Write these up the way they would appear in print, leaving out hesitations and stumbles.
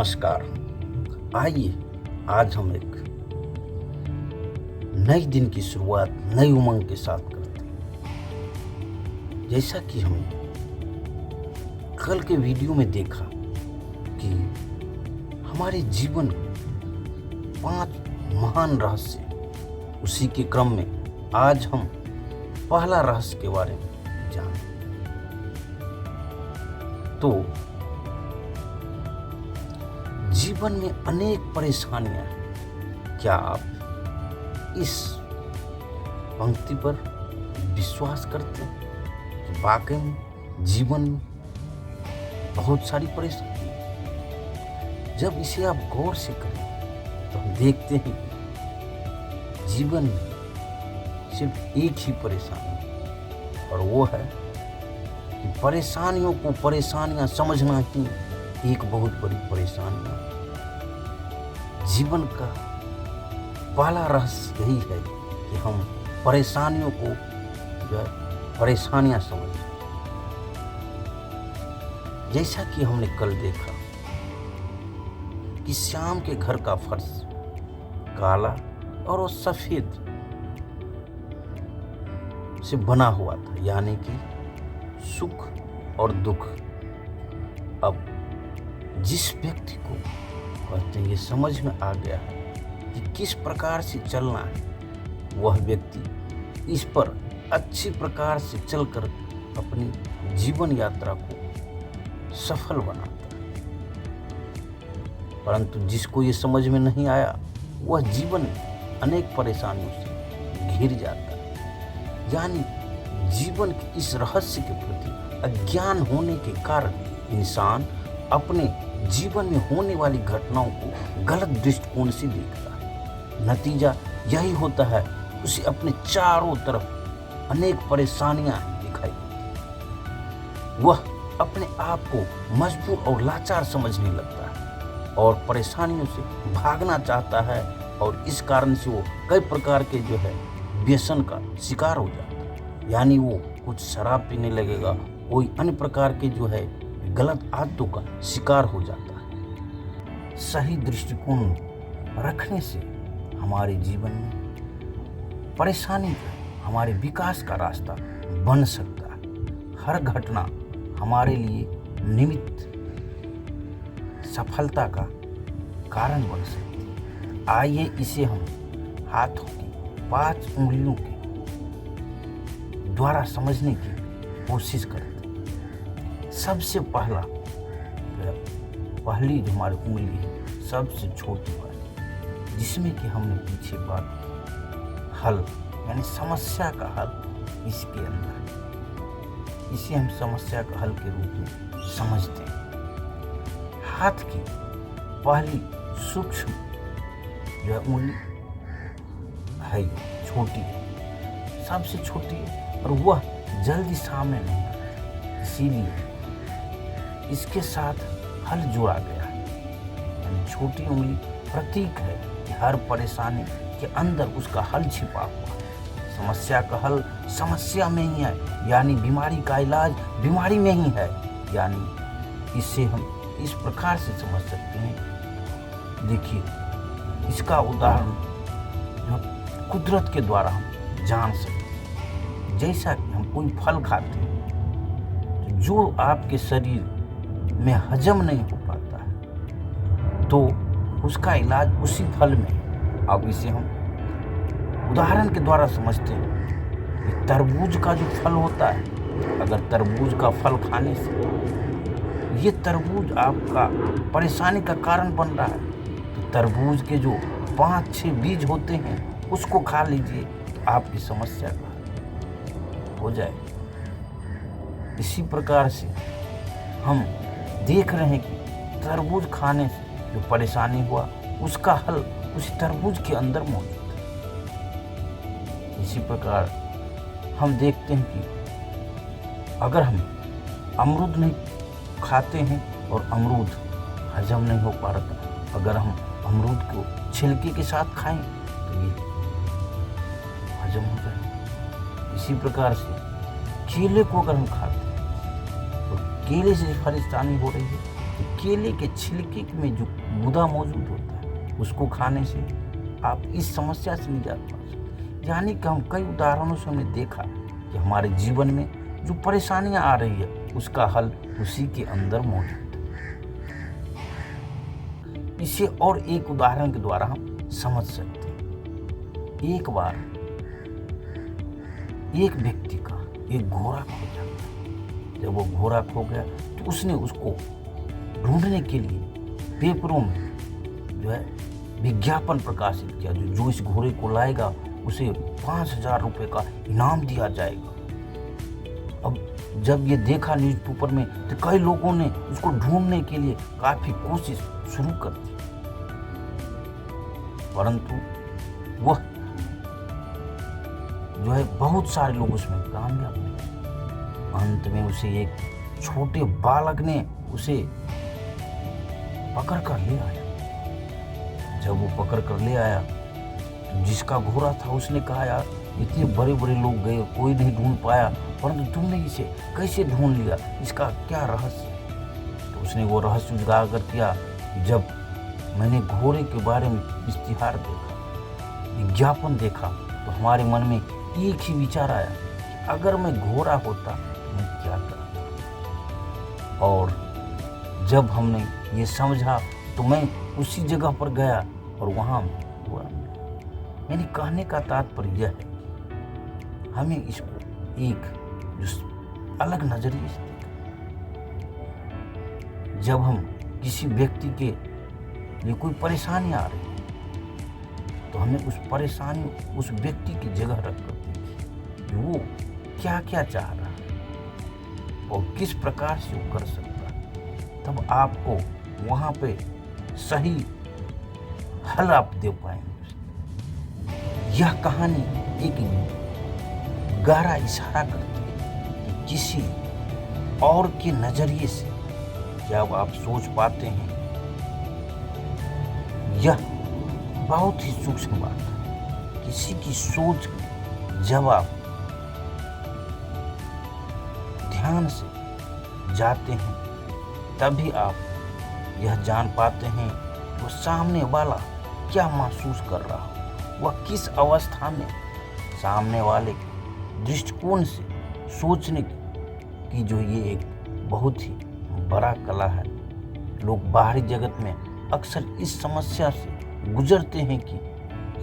नमस्कार। आइए आज हम एक नए दिन की शुरुआत नई उमंग के साथ करते हैं। जैसा कि हमने कल के वीडियो में देखा कि हमारे जीवन 5 महान रहस्य, उसी के क्रम में आज हम पहला रहस्य के बारे में जानें। तो जीवन में अनेक परेशानियां हैं। क्या आप इस पंक्ति पर विश्वास करते हैं कि वाकई में जीवन में बहुत सारी परेशानी है? जब इसे आप गौर से करें तो हम देखते हैं कि जीवन में सिर्फ एक ही परेशानी है, और वो है कि परेशानियों को परेशानियां समझना ही एक बहुत बड़ी परेशानी है। जीवन का पहला रहस्य यही है कि हम परेशानियों को जो है परेशानियां समझें। जैसा कि हमने कल देखा कि श्याम के घर का फर्श काला और वो सफेद से बना हुआ था, यानी कि सुख और दुख। अब जिस व्यक्ति को कहते हैं ये समझ में आ गया है कि किस प्रकार से चलना है, वह व्यक्ति इस पर अच्छी प्रकार से चलकर अपनी जीवन यात्रा को सफल बनाता है। परंतु जिसको ये समझ में नहीं आया, वह जीवन में अनेक परेशानियों से घिर जाता है। यानी जीवन के इस रहस्य के प्रति अज्ञान होने के कारण इंसान अपने जीवन में होने वाली घटनाओं को गलत दृष्टिकोण से देखता है। नतीजा यही होता है, उसे अपने चारों तरफ अनेक परेशानियां दिखाई देती। वह अपने आप को मजबूर और लाचार समझने लगता है और परेशानियों से भागना चाहता है, और इस कारण से वो कई प्रकार के जो है व्यसन का शिकार हो जाता है। यानी वो कुछ शराब पीने लगेगा, कोई अन्य प्रकार के जो है गलत आदतों का शिकार हो जाता है। सही दृष्टिकोण रखने से हमारे जीवन में परेशानी का हमारे विकास का रास्ता बन सकता है। हर घटना हमारे लिए निमित्त सफलता का कारण बन सकती है। आइए इसे हम हाथों की 5 उंगलियों के द्वारा समझने की कोशिश करते हैं। सबसे पहली जो हमारी उंगली है, सबसे छोटी वाली, जिसमें कि हमने पीछे बात की, हल यानी समस्या का हल इसके अंदर है। इसे हम समस्या का हल के रूप में समझते हैं। हाथ की पहली सूक्ष्म जो है उंगली है, छोटी है, सबसे छोटी है, और वह जल्दी सामने नहीं आती, इसीलिए इसके साथ हल जोड़ा गया है। यानी छोटी उंगली प्रतीक है कि हर परेशानी के अंदर उसका हल छिपा हुआ है। समस्या का हल समस्या में ही है, यानी बीमारी का इलाज बीमारी में ही है। यानी इससे हम इस प्रकार से समझ सकते हैं। देखिए, इसका उदाहरण जो कुदरत के द्वारा हम जान सकते हैं। जैसा कि हम कोई फल खाते हैं, जो आपके शरीर में हजम नहीं हो पाता है, तो उसका इलाज उसी फल में है। अब इसे हम उदाहरण के द्वारा समझते हैं कि तरबूज का जो फल होता है, अगर तरबूज का फल खाने से ये तरबूज आपका परेशानी का कारण बन रहा है, तो तरबूज के जो 5-6 बीज होते हैं उसको खा लीजिए, तो आपकी समस्या का हल हो जाए। इसी प्रकार से हम देख रहे हैं कि तरबूज खाने से जो परेशानी हुआ, उसका हल उसी तरबूज के अंदर मौजूद है। इसी प्रकार हम देखते हैं कि अगर हम अमरूद नहीं खाते हैं और अमरूद हजम नहीं हो पा रहा, अगर हम अमरूद को छिलके के साथ खाएं तो ये हजम हो जाए। इसी प्रकार से केले को अगर हम खाते हैं तो केले से परेशानी हो रही है, तो केले के छिलके में जो गुदा मौजूद होता है उसको खाने से आप इस समस्या से निजात पा सकते। यानी कि हम कई उदाहरणों से हमने देखा कि हमारे जीवन में जो परेशानियां आ रही है उसका हल उसी के अंदर मौजूद है। इसे और एक उदाहरण के द्वारा हम समझ सकते हैं। एक बार एक व्यक्ति का एक घोड़ा खो जाता है। जब वो घोड़ा खो गया तो उसने उसको ढूंढने के लिए पेपरों में जो है विज्ञापन प्रकाशित किया, जो इस घोड़े को लाएगा उसे 5,000 रुपये का इनाम दिया जाएगा। अब जब ये देखा न्यूज़पेपर में तो कई लोगों ने उसको ढूंढने के लिए काफी कोशिश शुरू कर दी, परंतु वह जो है बहुत सारे लोग उसमें कामयाब हुए। अंत में उसे एक छोटे बालक ने उसे पकड़ कर ले आया। जब वो पकड़ कर ले आया तो जिसका घोड़ा था उसने कहा, यार इतने बड़े बड़े लोग गए, कोई नहीं ढूंढ पाया, परंतु तुमने इसे कैसे ढूंढ लिया, इसका क्या रहस्य। तो उसने वो रहस्य उजागर किया। जब मैंने घोड़े के बारे में इश्तिहार देखा, विज्ञापन देखा, तो हमारे मन में एक ही विचार आया कि अगर मैं घोड़ा होता तो मैं क्या करता। और जब हमने ये समझा तो मैं उसी जगह पर गया और वहाँ घोड़ा मिला। यानी कहने का तात्पर्य यह है कि हमें इसको एक जो अलग नजरिए से देखा। जब हम किसी व्यक्ति के लिए कोई परेशानी आ रही है तो हमें उस परेशानी उस व्यक्ति की जगह रखकर देखिए वो क्या क्या चाह रहा है और किस प्रकार से वो कर सकता है। तब आपको वहाँ पे सही हल आप दे पाएंगे। यह कहानी एक गहरा इशारा करती है कि किसी और के नजरिए से जब आप सोच पाते हैं, यह बहुत ही सूक्ष्म बात है। किसी की सोच जब आप ध्यान से जाते हैं तभी आप यह जान पाते हैं वो सामने वाला क्या महसूस कर रहा हो, वह किस अवस्था में सामने वाले के दृष्टिकोण से सोचने की जो ये एक बहुत ही बड़ा कला है। लोग बाहरी जगत में अक्सर इस समस्या से गुजरते हैं कि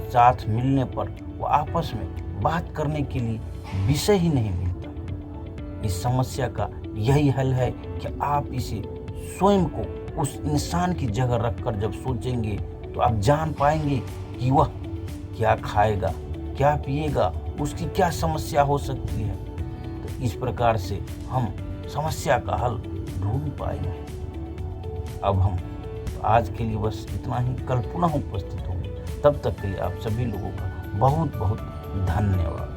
साथ मिलने पर वो आपस में बात करने के लिए विषय ही नहीं मिलता। इस समस्या का यही हल है कि आप इसे स्वयं को उस इंसान की जगह रखकर जब सोचेंगे तो आप जान पाएंगे कि वह क्या खाएगा, क्या पिएगा, उसकी क्या समस्या हो सकती है। तो इस प्रकार से हम समस्या का हल ढूंढ पाएंगे। अब हम आज के लिए बस इतना ही, कल पुनः उपस्थित होंगे। तब तक के लिए आप सभी लोगों का बहुत बहुत धन्यवाद।